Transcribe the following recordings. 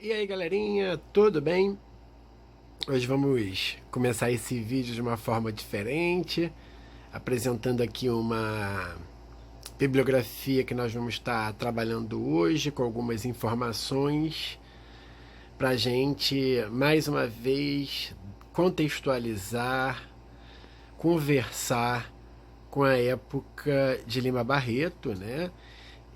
E aí galerinha, tudo bem? Hoje vamos começar esse vídeo de uma forma diferente, apresentando aqui uma bibliografia que nós vamos estar trabalhando hoje, com algumas informações para a gente, mais uma vez, contextualizar, conversar com a época de Lima Barreto, né?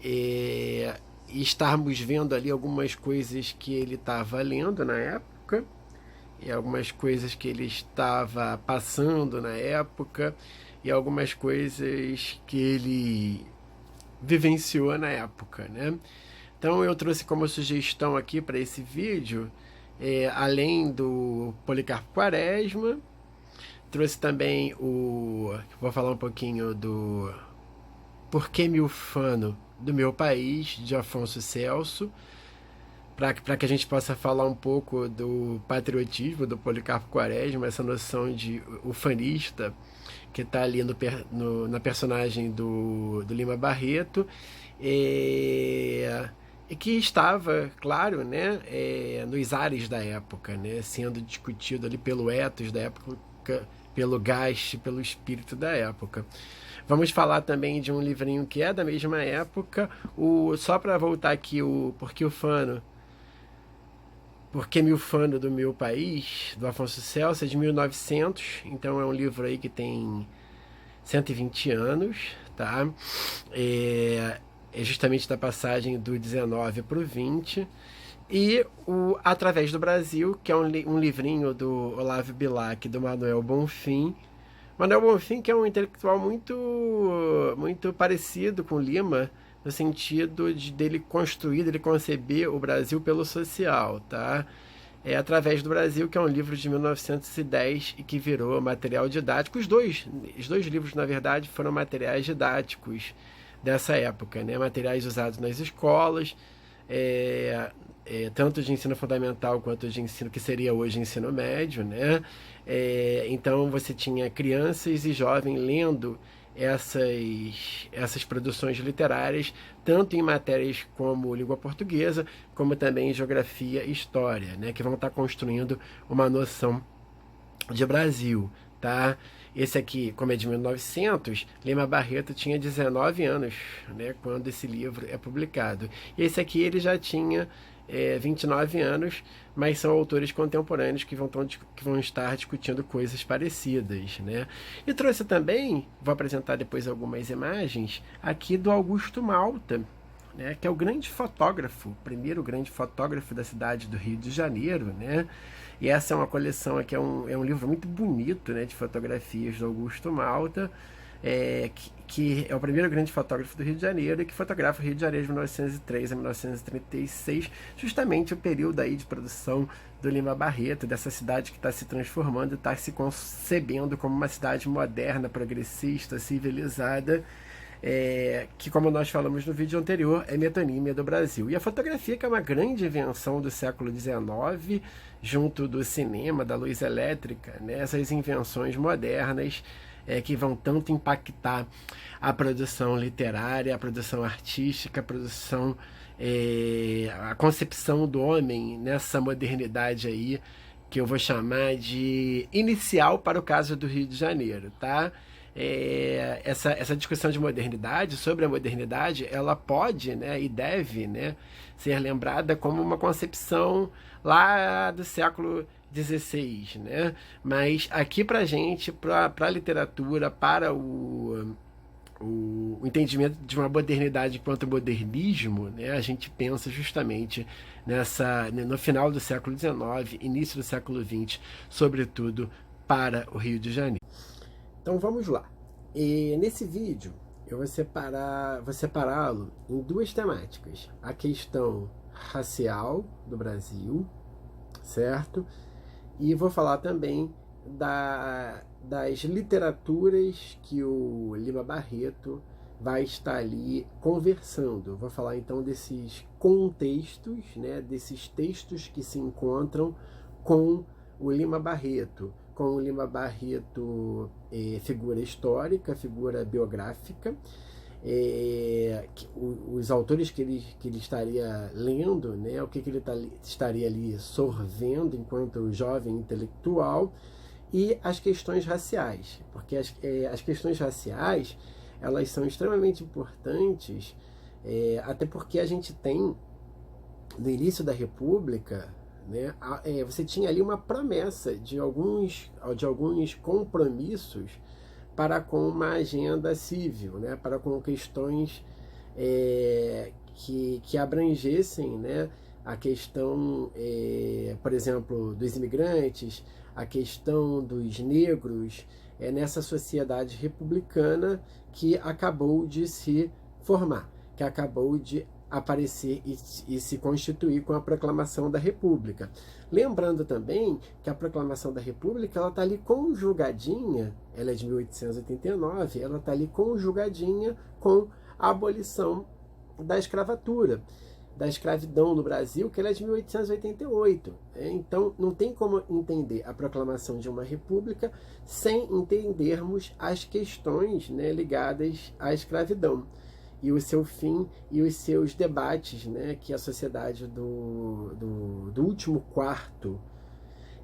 E, e estarmos vendo ali algumas coisas que ele estava lendo na época e algumas coisas que ele estava passando na época e algumas coisas que ele vivenciou na época, né? Então eu trouxe como sugestão aqui para esse vídeo, além do Policarpo Quaresma, trouxe também vou falar um pouquinho do Por que Me Ufano do Meu País, de Afonso Celso, para que a gente possa falar um pouco do patriotismo do Policarpo Quaresma, essa noção de ufanista que está ali na personagem do Lima Barreto, e, e que estava, claro, né, nos ares da época, né, sendo discutido ali pelo ethos da época, pelo gás, pelo espírito da época. Vamos falar também de um livrinho que é da mesma época, só para voltar aqui, Porque o Fano porque Me Ufano do Meu País, do Afonso Celso, é de 1900, então é um livro aí que tem 120 anos, tá? É justamente da passagem do 19 para o 20. E o Através do Brasil, que é um livrinho do Olavo Bilac e do Manuel Bonfim. Manuel Bonfim, que é um intelectual muito parecido com Lima, no sentido dele construir, dele conceber o Brasil pelo social, tá? É Através do Brasil, que é um livro de 1910 e que virou material didático. Os dois livros, na verdade, foram materiais didáticos dessa época, né? Materiais usados nas escolas, é, tanto de ensino fundamental quanto de ensino que seria hoje ensino médio, né? Então você tinha crianças e jovens lendo essas produções literárias, tanto em matérias como língua portuguesa, como também em geografia e história, né, que vão estar construindo uma noção de Brasil, tá? Esse aqui, como é de 1900, Lima Barreto tinha 19 anos, né, quando esse livro é publicado. E esse aqui ele já tinha 29 anos, mas são autores contemporâneos que vão estar discutindo coisas parecidas, né? E trouxe também, vou apresentar depois algumas imagens, aqui do Augusto Malta, né, que é o grande fotógrafo, o primeiro grande fotógrafo da cidade do Rio de Janeiro, né? E essa é uma coleção aqui, é um livro muito bonito, né, de fotografias do Augusto Malta, que é o primeiro grande fotógrafo do Rio de Janeiro e que fotografa o Rio de Janeiro de 1903 a 1936, justamente o período aí de produção do Lima Barreto, dessa cidade que está se transformando, está se concebendo como uma cidade moderna, progressista, civilizada, que, como nós falamos no vídeo anterior, é metonímia do Brasil. E a fotografia, que é uma grande invenção do século XIX, junto do cinema, da luz elétrica, né? Essas invenções modernas que vão tanto impactar a produção literária, a produção artística, a concepção do homem nessa modernidade aí, que eu vou chamar de inicial para o caso do Rio de Janeiro, tá? Essa discussão de modernidade, sobre a modernidade, ela pode, né, e deve, né, ser lembrada como uma concepção lá do século XVI, né? Mas aqui para gente, para a literatura, para o entendimento de uma modernidade quanto modernismo, né, a gente pensa justamente no final do século XIX, início do século XX, sobretudo para o Rio de Janeiro. Então vamos lá. E nesse vídeo eu vou separá-lo em duas temáticas: a questão racial do Brasil, certo? E vou falar também das literaturas que o Lima Barreto vai estar ali conversando. Vou falar então desses contextos, né, desses textos que se encontram com o Lima Barreto, com o Lima Barreto figura histórica, figura biográfica, os autores que ele estaria lendo, né, o que ele estaria ali sorvendo enquanto jovem intelectual, e as questões raciais, porque as questões raciais, elas são extremamente importantes, até porque a gente tem, no início da República, né, você tinha ali uma promessa de alguns compromissos para com uma agenda civil, né, para com questões que abrangessem, né, a questão, por exemplo, dos imigrantes, a questão dos negros, nessa sociedade republicana que acabou de se formar, que acabou de aparecer e se constituir com a proclamação da República. Lembrando também que a proclamação da República, ela está ali conjugadinha, ela é de 1889, ela está ali conjugadinha com a abolição da escravatura, da escravidão no Brasil, que ela é de 1888. Então, não tem como entender a proclamação de uma república sem entendermos as questões, né, ligadas à escravidão e o seu fim e os seus debates, né, que a sociedade do último quarto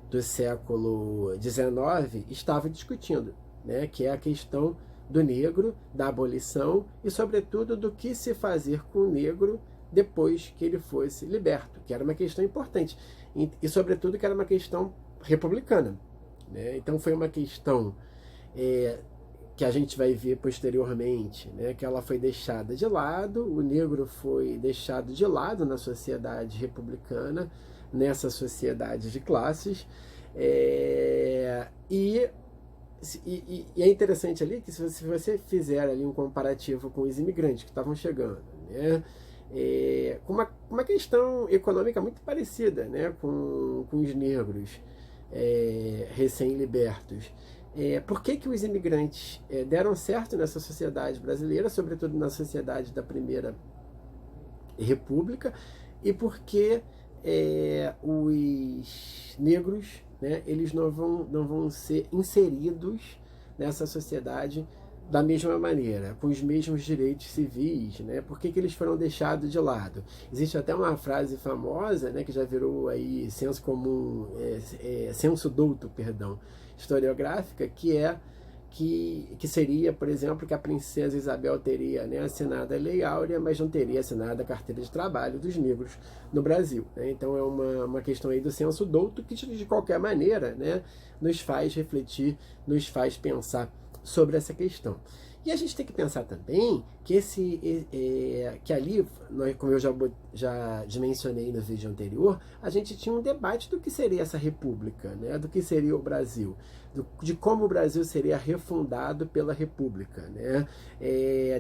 do século XIX estava discutindo, né, que é a questão do negro, da abolição e, sobretudo, do que se fazer com o negro depois que ele fosse liberto, que era uma questão importante e sobretudo, que era uma questão republicana, né? Então, foi uma questão que a gente vai ver posteriormente, né, que ela foi deixada de lado, o negro foi deixado de lado na sociedade republicana, nessa sociedade de classes, e é interessante ali que, se você fizer ali um comparativo com os imigrantes que estavam chegando, né, com uma questão econômica muito parecida, né, com os negros recém-libertos, por que os imigrantes deram certo nessa sociedade brasileira, sobretudo na sociedade da Primeira República, e por que os negros, né, eles não vão ser inseridos nessa sociedade da mesma maneira, com os mesmos direitos civis, né? Por que eles foram deixados de lado? Existe até uma frase famosa, né, que já virou aí senso comum, senso douto, perdão, historiográfica, que seria, por exemplo, que a princesa Isabel teria, né, assinado a Lei Áurea, mas não teria assinado a carteira de trabalho dos negros no Brasil, né? Então é uma questão aí do senso douto que, de qualquer maneira, né, nos faz refletir, nos faz pensar sobre essa questão. E a gente tem que pensar também que que ali, como eu já mencionei no vídeo anterior, a gente tinha um debate do que seria essa república, né? Do que seria o Brasil, de como o Brasil seria refundado pela república, né?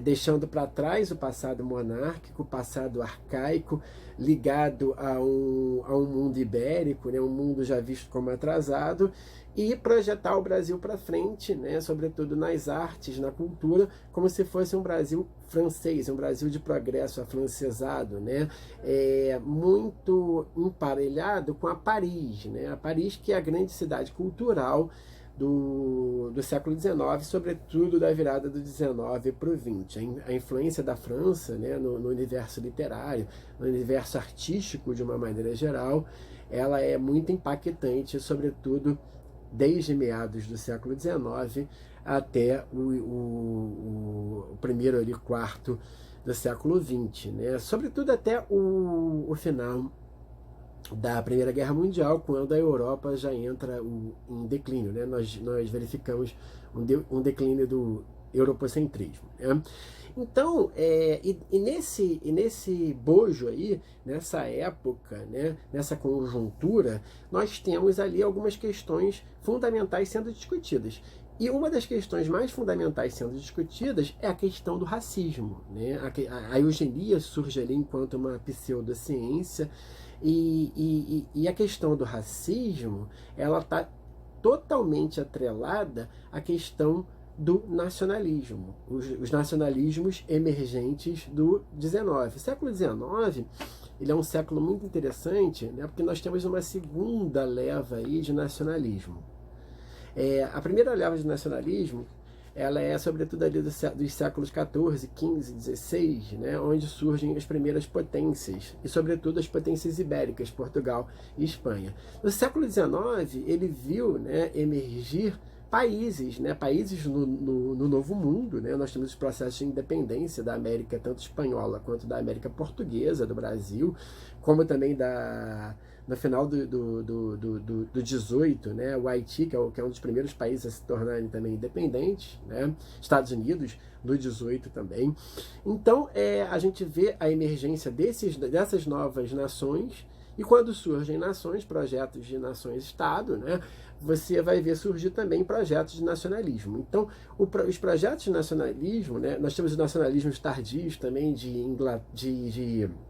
Deixando para trás o passado monárquico, o passado arcaico, ligado a um mundo ibérico, né? Um mundo já visto como atrasado, e projetar o Brasil para frente, né, sobretudo nas artes, na cultura, como se fosse um Brasil francês, um Brasil de progresso afrancesado, né, muito emparelhado com a Paris, né, a Paris, que é a grande cidade cultural do século XIX, sobretudo da virada do XIX para o XX. A influência da França, né, no universo literário, no universo artístico de uma maneira geral, ela é muito impactante, sobretudo desde meados do século XIX até o primeiro quarto do século XX, né? Sobretudo até o final da Primeira Guerra Mundial, quando a Europa já entra em declínio, né? Nós verificamos um declínio do europocentrismo, né? Então, nesse bojo aí, nessa época, né, nessa conjuntura, nós temos ali algumas questões fundamentais sendo discutidas. E uma das questões mais fundamentais sendo discutidas é a questão do racismo, né? A eugenia surge ali enquanto uma pseudociência, e a questão do racismo, ela está totalmente atrelada à questão do nacionalismo, os nacionalismos emergentes do XIX. O século XIX, ele é um século muito interessante, né, porque nós temos uma segunda leva aí de nacionalismo. A primeira leva de nacionalismo ela é sobretudo ali dos séculos XIV, XV, XVI, né, onde surgem as primeiras potências, e sobretudo as potências ibéricas, Portugal e Espanha. No século XIX, ele viu, né, emergir países, né, países no Novo Mundo, né. Nós temos os processos de independência da América, tanto espanhola quanto da América portuguesa, do Brasil, como também no final do 18, né, o Haiti, que é um dos primeiros países a se tornarem também independentes, né, Estados Unidos no 18 também. Então, a gente vê a emergência dessas novas nações, e quando surgem nações, projetos de nações-estado, né, você vai ver surgir também projetos de nacionalismo. Então, os projetos de nacionalismo, né, nós temos os nacionalismos tardios também de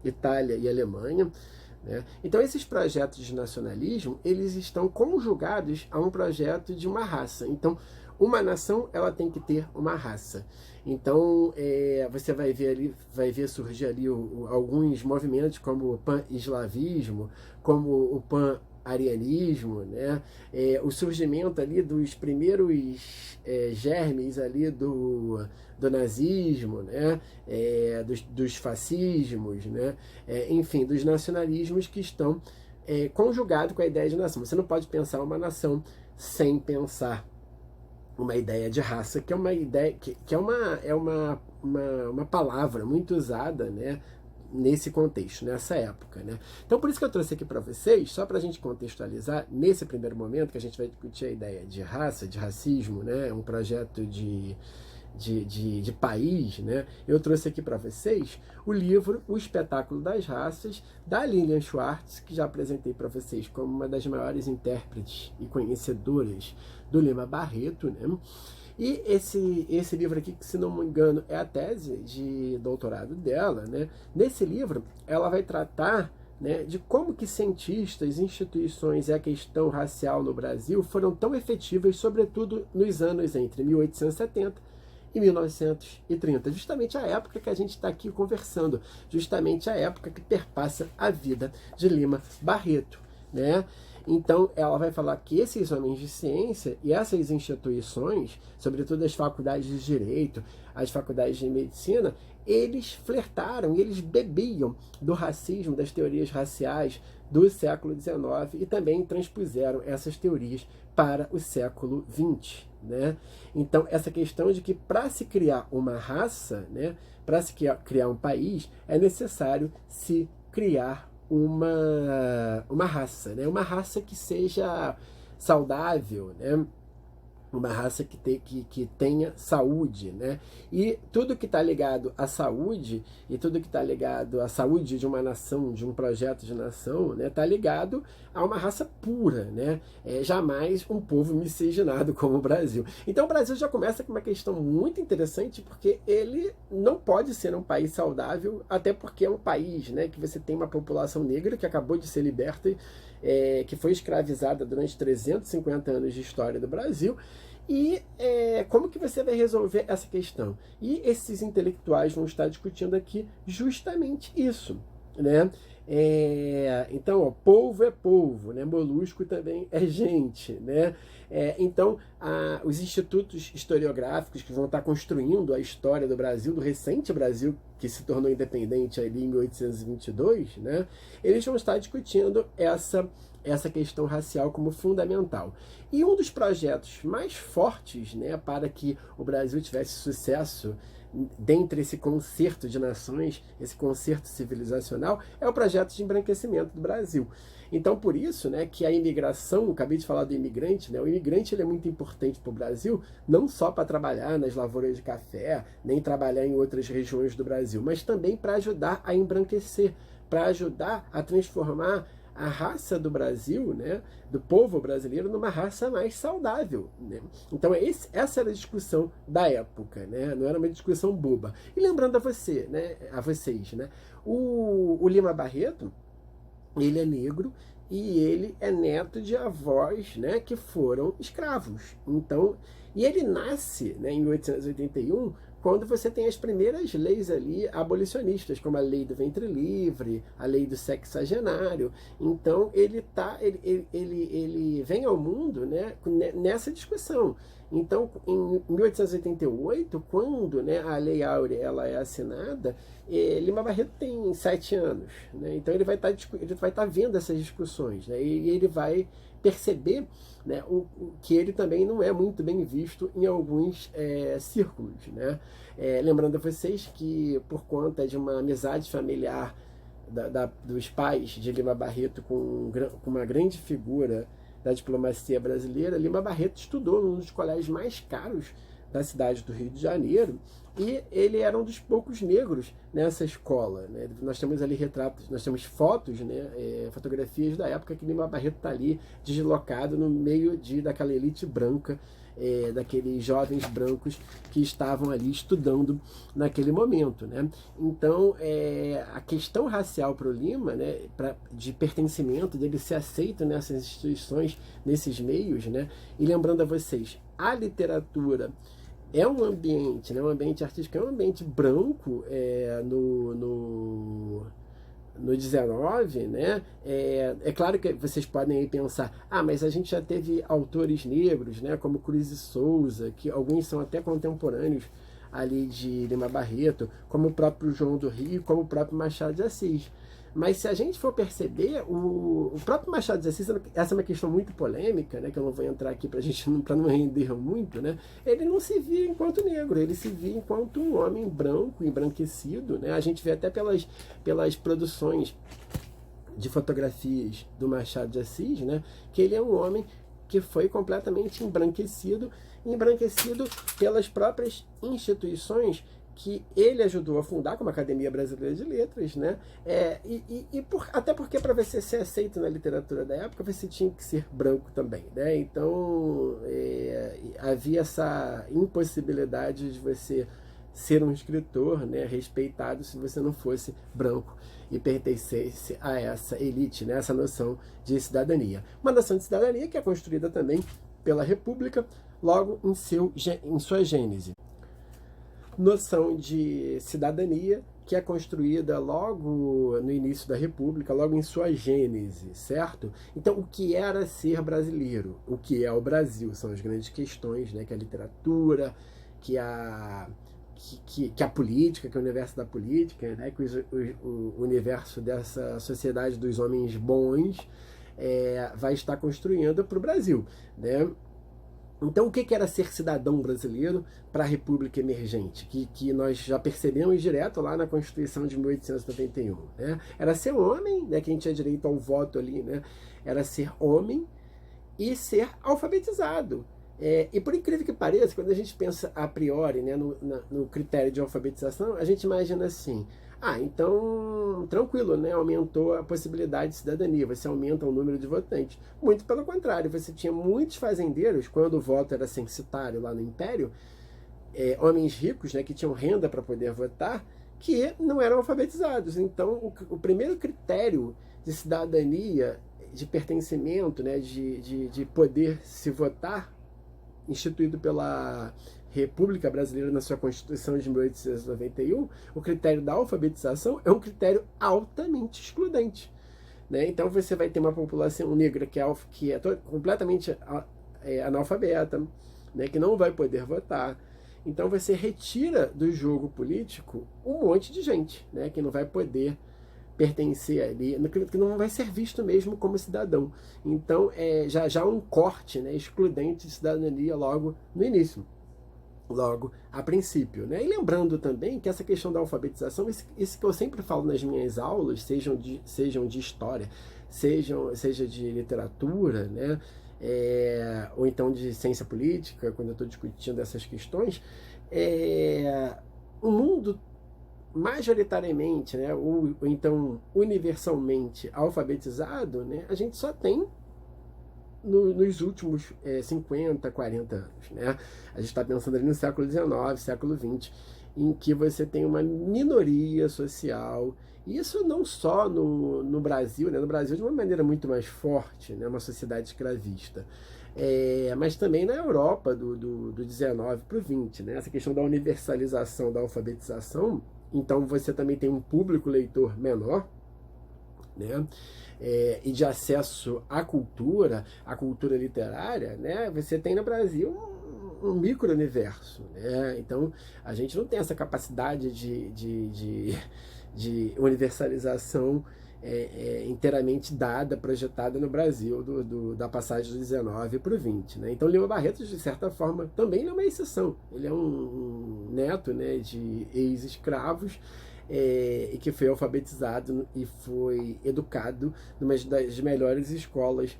Itália e Alemanha, né? Então, esses projetos de nacionalismo, eles estão conjugados a um projeto de uma raça. Então, uma nação, ela tem que ter uma raça. Então, você vai ver surgir ali alguns movimentos como o pan-eslavismo, como o pan-arianismo, né? O surgimento ali dos primeiros germes ali do nazismo, né? Dos fascismos, né? Enfim, dos nacionalismos que estão conjugados com a ideia de nação. Você não pode pensar uma nação sem pensar uma ideia de raça, que é uma ideia que é uma palavra muito usada, né, nesse contexto, nessa época, né? Então, por isso que eu trouxe aqui para vocês, só para a gente contextualizar, nesse primeiro momento, que a gente vai discutir a ideia de raça, de racismo, né, um projeto de país, né? Eu trouxe aqui para vocês o livro O Espetáculo das Raças, da Lilian Schwartz, que já apresentei para vocês como uma das maiores intérpretes e conhecedoras do Lima Barreto, né? E esse livro aqui, que se não me engano é a tese de doutorado dela, né? Nesse livro ela vai tratar, né, de como que cientistas, instituições e a questão racial no Brasil foram tão efetivas, sobretudo nos anos entre 1870 e 1930, justamente a época que a gente está aqui conversando, justamente a época que perpassa a vida de Lima Barreto, né? Então, ela vai falar que esses homens de ciência e essas instituições, sobretudo as faculdades de Direito, as faculdades de Medicina, eles flertaram e eles bebiam do racismo, das teorias raciais do século XIX e também transpuseram essas teorias para o século XX, né? Então, essa questão de que para se criar uma raça, né, para se criar um país, é necessário se criar uma raça, né? Uma raça que seja saudável, né? Uma raça que tenha saúde, né? E tudo que está ligado à saúde, e tudo que está ligado à saúde de uma nação, de um projeto de nação, né, está ligado a uma raça pura, né? Jamais um povo miscigenado como o Brasil. Então o Brasil já começa com uma questão muito interessante, porque ele não pode ser um país saudável, até porque é um país, né, que você tem uma população negra que acabou de ser liberta, que foi escravizada durante 350 anos de história do Brasil. E como que você vai resolver essa questão? E esses intelectuais vão estar discutindo aqui justamente isso, né? Então, ó, polvo é polvo, né? Molusco também é gente, né? Então, os institutos historiográficos que vão estar construindo a história do Brasil, do recente Brasil, que se tornou independente ali em 1822, né? Eles vão estar discutindo essa questão racial como fundamental. E um dos projetos mais fortes, né, para que o Brasil tivesse sucesso dentre esse concerto de nações, esse concerto civilizacional, é o projeto de embranquecimento do Brasil. Então, por isso, né, que a imigração, acabei de falar do imigrante, né, o imigrante ele é muito importante para o Brasil, não só para trabalhar nas lavouras de café, nem trabalhar em outras regiões do Brasil, mas também para ajudar a embranquecer, para ajudar a transformar a raça do Brasil, né, do povo brasileiro, numa raça mais saudável, né? Então essa era a discussão da época, né? Não era uma discussão boba. E lembrando a vocês, né, o Lima Barreto, ele é negro e ele é neto de avós, né, que foram escravos. Então, e ele nasce, né, em 1881, quando você tem as primeiras leis ali abolicionistas, como a lei do ventre livre, a lei do sexagenário. Então ele vem ao mundo, né, nessa discussão. Então, em 1888, quando, né, a Lei Áurea ela é assinada, Lima Barreto tem 7 anos, né? Então ele vai estar vendo essas discussões, né? E ele vai perceber, né, que ele também não é muito bem visto em alguns círculos, né? Lembrando a vocês que, por conta de uma amizade familiar dos pais de Lima Barreto com uma grande figura da diplomacia brasileira, Lima Barreto estudou num dos colégios mais caros da cidade do Rio de Janeiro, e ele era um dos poucos negros nessa escola, né? Nós temos ali retratos, nós temos fotos, né, fotografias da época que Lima Barreto está ali deslocado no meio daquela elite branca, daqueles jovens brancos que estavam ali estudando naquele momento, né? Então, a questão racial para o Lima, né, de pertencimento, dele ser aceito nessas instituições, nesses meios, né? E lembrando a vocês, a literatura é um ambiente, né, um ambiente artístico, é um ambiente branco no 19, né? Claro que vocês podem aí pensar, mas a gente já teve autores negros, né, como Cruz e Souza, que alguns são até contemporâneos ali de Lima Barreto, como o próprio João do Rio, como o próprio Machado de Assis. Mas se a gente for perceber, o próprio Machado de Assis, essa é uma questão muito polêmica, né, que eu não vou entrar aqui para não render muito, né? Ele não se via enquanto negro, ele se via enquanto um homem branco, embranquecido, né? A gente vê até pelas produções de fotografias do Machado de Assis, né, que ele é um homem que foi completamente embranquecido pelas próprias instituições que ele ajudou a fundar, como a Academia Brasileira de Letras, né? Até porque para você ser aceito na literatura da época, você tinha que ser branco também, né? Então, havia essa impossibilidade de você ser um escritor, né, respeitado se você não fosse branco e pertencesse a essa elite, né, essa noção de cidadania. Uma noção de cidadania que é construída também pela República, logo em sua gênese. Noção de cidadania que é construída logo no início da República, logo em sua gênese, certo? Então, o que era ser brasileiro? O que é o Brasil? São as grandes questões, né? Que a literatura, que a política, que é o universo da política, né? Que o universo dessa sociedade dos homens bons vai estar construindo para o Brasil, né? Então, o que era ser cidadão brasileiro para a República Emergente? Que nós já percebemos direto lá na Constituição de 1891. Né? Era ser homem, né? Quem tinha direito ao voto ali, né? Era ser homem e ser alfabetizado. E por incrível que pareça, quando a gente pensa a priori, né, no critério de alfabetização, a gente imagina assim: então, tranquilo, né? Aumentou a possibilidade de cidadania, você aumenta o número de votantes. Muito pelo contrário, você tinha muitos fazendeiros, quando o voto era censitário lá no Império, homens ricos, né, que tinham renda para poder votar, que não eram alfabetizados. Então, o primeiro critério de cidadania, de pertencimento, né, de poder se votar, instituído pela República Brasileira na sua Constituição de 1891, o critério da alfabetização é um critério altamente excludente. Né? Então você vai ter uma população negra que é completamente analfabeta, né? Que não vai poder votar. Então você retira do jogo político um monte de gente, né? Que não vai poder pertencer ali, que não vai ser visto mesmo como cidadão. Então já um corte, né, excludente de cidadania logo no início, logo a princípio, né? E lembrando também que essa questão da alfabetização, isso que eu sempre falo nas minhas aulas, sejam de história, seja de literatura, né? Ou então de ciência política, quando eu estou discutindo essas questões, o mundo majoritariamente, né, ou então universalmente alfabetizado, né, a gente só tem nos últimos 50, 40 anos. Né? A gente está pensando ali no século XIX, século XX, em que você tem uma minoria social, e isso não só no Brasil, né? No Brasil de uma maneira muito mais forte, né? Uma sociedade escravista, mas também na Europa do 19 para o 20, né? Essa questão da universalização da alfabetização. Então você também tem um público leitor menor, né? E de acesso à cultura literária, né? Você tem no Brasil um micro-universo, né? Então, a gente não tem essa capacidade de universalização inteiramente dada, projetada no Brasil, da passagem do 19 para o 20. Né? Então, Lima Barreto, de certa forma, também é uma exceção. Ele é um neto, né, de ex-escravos, e que foi alfabetizado e foi educado numa das melhores escolas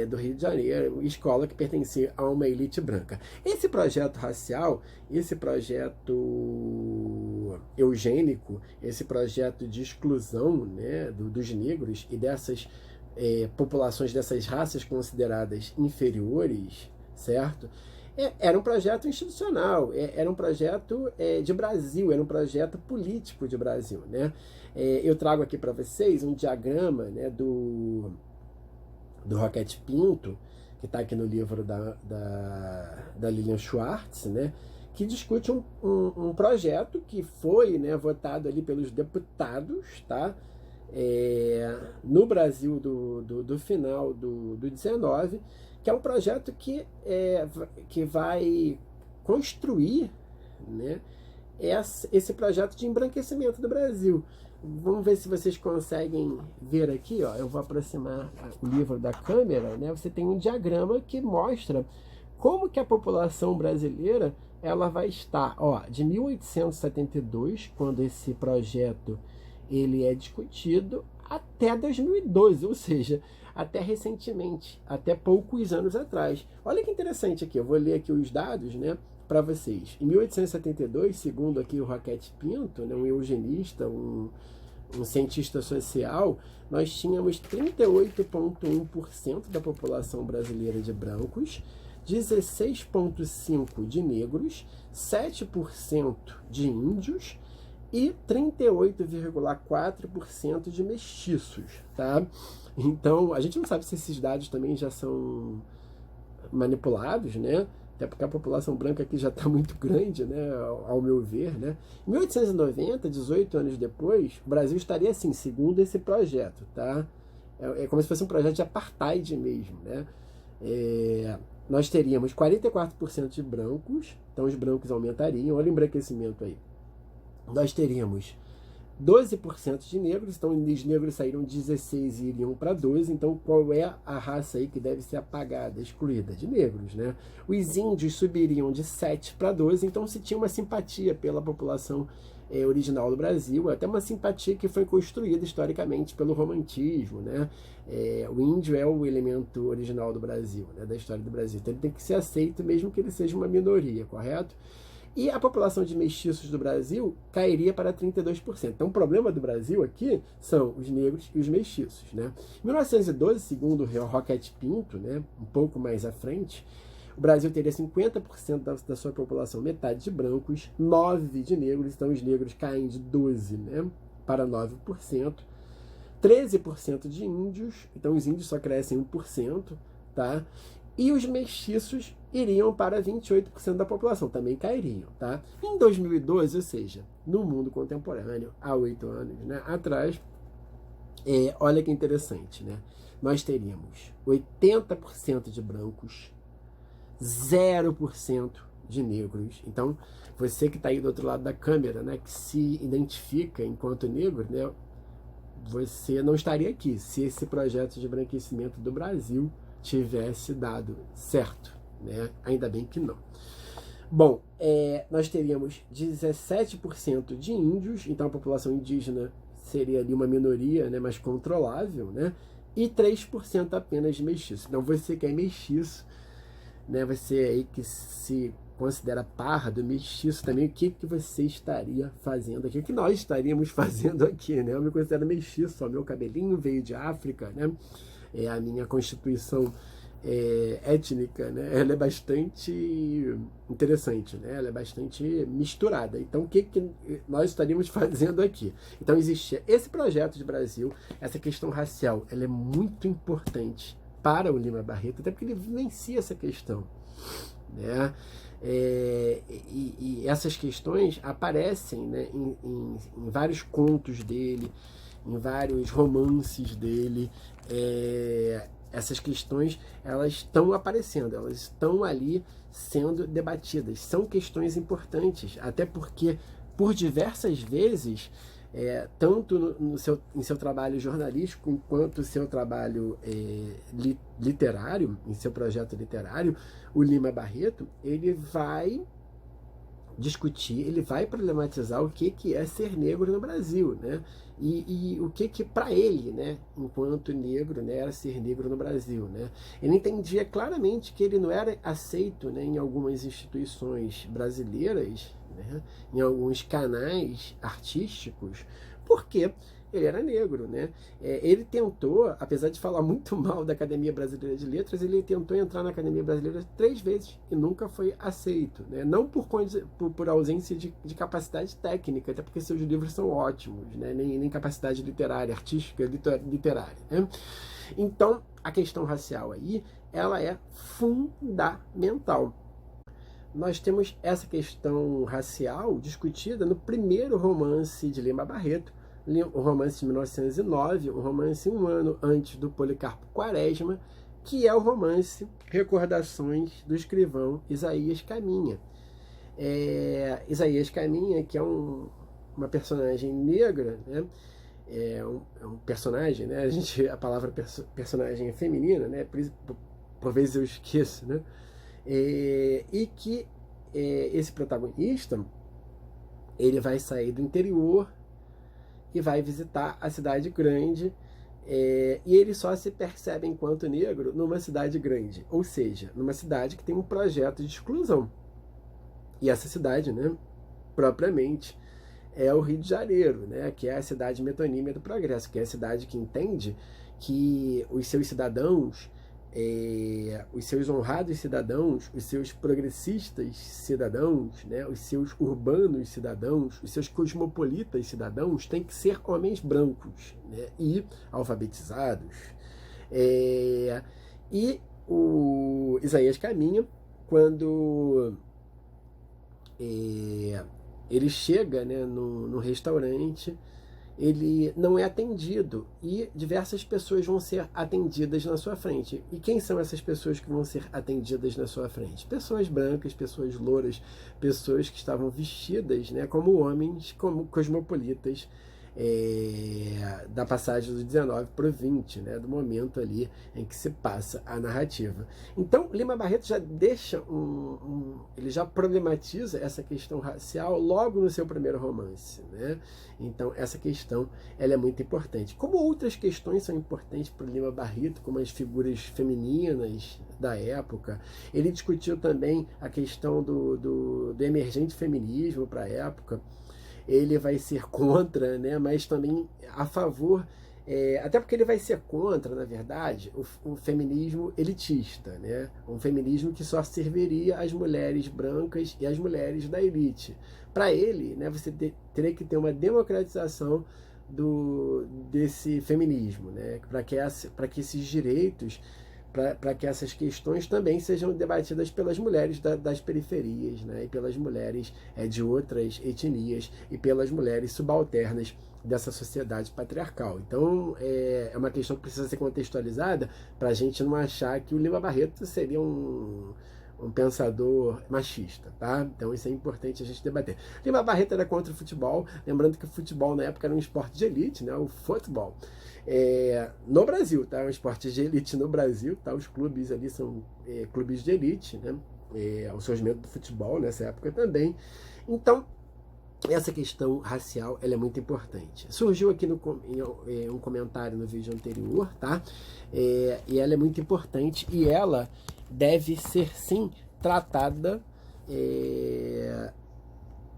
do Rio de Janeiro, escola que pertencia a uma elite branca. Esse projeto racial, esse projeto eugênico, esse projeto de exclusão, né, dos negros e dessas populações, dessas raças consideradas inferiores, certo? Era um projeto institucional, era um projeto de Brasil, era um projeto político de Brasil, né? Eu trago aqui para vocês um diagrama, né, do Roquete Pinto, que está aqui no livro da Lilian Schwartz, né, que discute um projeto que foi, né, votado ali pelos deputados, tá, no Brasil do final do 19, que é um projeto que vai construir, né, esse projeto de embranquecimento do Brasil. Vamos ver se vocês conseguem ver aqui, ó. Eu vou aproximar o livro da câmera, né? Você tem um diagrama que mostra como que a população brasileira ela vai estar, ó, de 1872, quando esse projeto ele é discutido, até 2012, ou seja, até recentemente, até poucos anos atrás. Olha que interessante aqui, eu vou ler aqui os dados, né, para vocês. Em 1872, segundo aqui o Roquete Pinto, né, um eugenista, um cientista social, nós tínhamos 38,1% da população brasileira de brancos, 16,5% de negros, 7% de índios e 38,4% de mestiços, tá? Então, a gente não sabe se esses dados também já são manipulados, né? Até porque a população branca aqui já está muito grande, né, ao meu ver, né? Em 1890, 18 anos depois, o Brasil estaria assim, segundo esse projeto, tá? É como se fosse um projeto de apartheid mesmo, né? Nós teríamos 44% de brancos, então os brancos aumentariam, olha o embranquecimento aí. Nós teríamos 12% de negros, então os negros saíram de 16 e iriam para 12, então qual é a raça aí que deve ser apagada, excluída? De negros, né? Os índios subiriam de 7 para 12, então se tinha uma simpatia pela população original do Brasil, até uma simpatia que foi construída historicamente pelo romantismo, né? O índio é o elemento original do Brasil, né? Da história do Brasil, então ele tem que ser aceito mesmo que ele seja uma minoria, correto? E a população de mestiços do Brasil cairia para 32%. Então, o problema do Brasil aqui são os negros e os mestiços, né? Em 1912, segundo o Roquete Pinto, né, um pouco mais à frente, o Brasil teria 50% da sua população, metade de brancos, 9% de negros. Então, os negros caem de 12%, né, para 9%. 13% de índios. Então, os índios só crescem 1%, tá? E os mestiços iriam para 28% da população, também cairiam, tá? Em 2012, ou seja, no mundo contemporâneo, há 8 anos, né, atrás, olha que interessante, né? Nós teríamos 80% de brancos, 0% de negros. Então, você que está aí do outro lado da câmera, né, que se identifica enquanto negro, né, você não estaria aqui se esse projeto de embranquecimento do Brasil tivesse dado certo, né? Ainda bem que não. Bom, nós teríamos 17% de índios, então a população indígena seria ali uma minoria, né, mais controlável, né? E 3% apenas de mestiço. Então você que é mestiço, né, você aí que se considera pardo, mestiço também, o que você estaria fazendo aqui? O que nós estaríamos fazendo aqui, né? Eu me considero mestiço, o meu cabelinho veio de África, né? A minha constituição étnica, né? Ela é bastante interessante, né? Ela é bastante misturada. Então, o que nós estaríamos fazendo aqui? Então, existia esse projeto de Brasil, essa questão racial, ela é muito importante para o Lima Barreto, até porque ele vivencia essa questão, né? E essas questões aparecem, né, em vários contos dele, em vários romances dele, essas questões, elas estão aparecendo, elas estão ali sendo debatidas. São questões importantes, até porque, por diversas vezes, tanto em seu trabalho jornalístico, quanto seu trabalho literário, em seu projeto literário, o Lima Barreto, ele vai discutir, ele vai problematizar o que é ser negro no Brasil, né? E o que para ele, né, enquanto negro, né, era ser negro no Brasil, né? Ele entendia claramente que ele não era aceito, né, em algumas instituições brasileiras, né, em alguns canais artísticos, porque ele era negro, né? Ele tentou, apesar de falar muito mal da Academia Brasileira de Letras, ele tentou entrar na Academia Brasileira 3 vezes e nunca foi aceito, né? Não por ausência de capacidade técnica, até porque seus livros são ótimos, né? Nem capacidade literária, artística, literária, né? Então, a questão racial aí, ela é fundamental. Nós temos essa questão racial discutida no primeiro romance de Lima Barreto, o romance de 1909, um romance um ano antes do Policarpo Quaresma, que é o romance Recordações do Escrivão Isaías Caminha. Isaías Caminha, que é uma personagem negra, né? É um personagem, né? A palavra personagem é feminina, né? Por vezes eu esqueço, né? E que esse protagonista, ele vai sair do interior e vai visitar a cidade grande, e ele só se percebe enquanto negro numa cidade grande, ou seja, numa cidade que tem um projeto de exclusão. E essa cidade, né, propriamente, é o Rio de Janeiro, né, que é a cidade metonímia do progresso, que é a cidade que entende que os seus cidadãos, os seus honrados cidadãos, os seus progressistas cidadãos, né, os seus urbanos cidadãos, os seus cosmopolitas cidadãos têm que ser homens brancos, né, e alfabetizados. E o Isaías Caminha, quando ele chega, né, no restaurante, ele não é atendido e diversas pessoas vão ser atendidas na sua frente. E quem são essas pessoas que vão ser atendidas na sua frente? Pessoas brancas, pessoas louras, pessoas que estavam vestidas, né, como homens, como cosmopolitas, da passagem do 19 para o 20, né, do momento ali em que se passa a narrativa. Então, Lima Barreto já deixa ele já problematiza essa questão racial logo no seu primeiro romance, né? Então, essa questão, ela é muito importante. Como outras questões são importantes para o Lima Barreto, como as figuras femininas da época, ele discutiu também a questão do emergente feminismo para a época. Ele vai ser contra, né, mas também a favor, até porque ele vai ser contra, na verdade, o feminismo elitista, né, um feminismo que só serviria às mulheres brancas e às mulheres da elite. Para ele, né, você teria que ter uma democratização desse feminismo, né, para que esses direitos, para que essas questões também sejam debatidas pelas mulheres das periferias, né, e pelas mulheres de outras etnias e pelas mulheres subalternas dessa sociedade patriarcal. Então, é uma questão que precisa ser contextualizada para a gente não achar que o Lima Barreto seria um pensador machista, tá? Então isso é importante a gente debater. Lima Barreto era contra o futebol, lembrando que o futebol na época era um esporte de elite, né? O futebol. No Brasil, tá? É um esporte de elite no Brasil, tá? Os clubes ali são clubes de elite, né? O surgimento do futebol nessa época também. Então, essa questão racial, ela é muito importante. Surgiu aqui em um comentário no vídeo anterior, tá? E ela é muito importante e ela deve ser, sim, tratada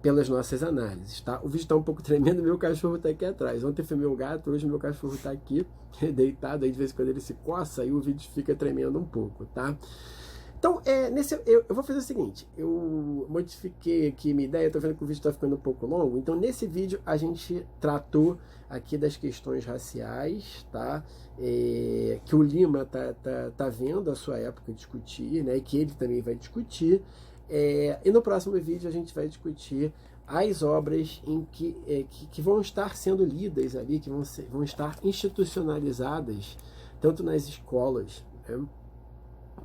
pelas nossas análises, tá? O vídeo está um pouco tremendo, meu cachorro está aqui atrás. Ontem foi meu gato, hoje meu cachorro está aqui, deitado, aí de vez em quando ele se coça e o vídeo fica tremendo um pouco, tá? Então, eu vou fazer o seguinte, eu modifiquei aqui minha ideia, tô vendo que o vídeo está ficando um pouco longo, então nesse vídeo a gente tratou aqui das questões raciais, tá? Que o Lima tá vendo a sua época discutir, né? E que ele também vai discutir, e no próximo vídeo a gente vai discutir as obras que vão estar sendo lidas ali, que vão estar institucionalizadas tanto nas escolas, né,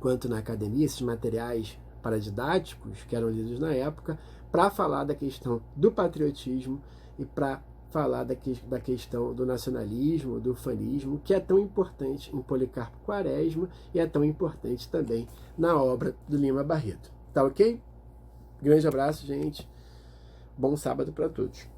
quanto na academia, esses materiais paradidáticos que eram lidos na época, para falar da questão do patriotismo e para falar da questão do nacionalismo, do ufanismo, que é tão importante em Policarpo Quaresma e é tão importante também na obra do Lima Barreto. Tá ok? Grande abraço, gente. Bom sábado para todos.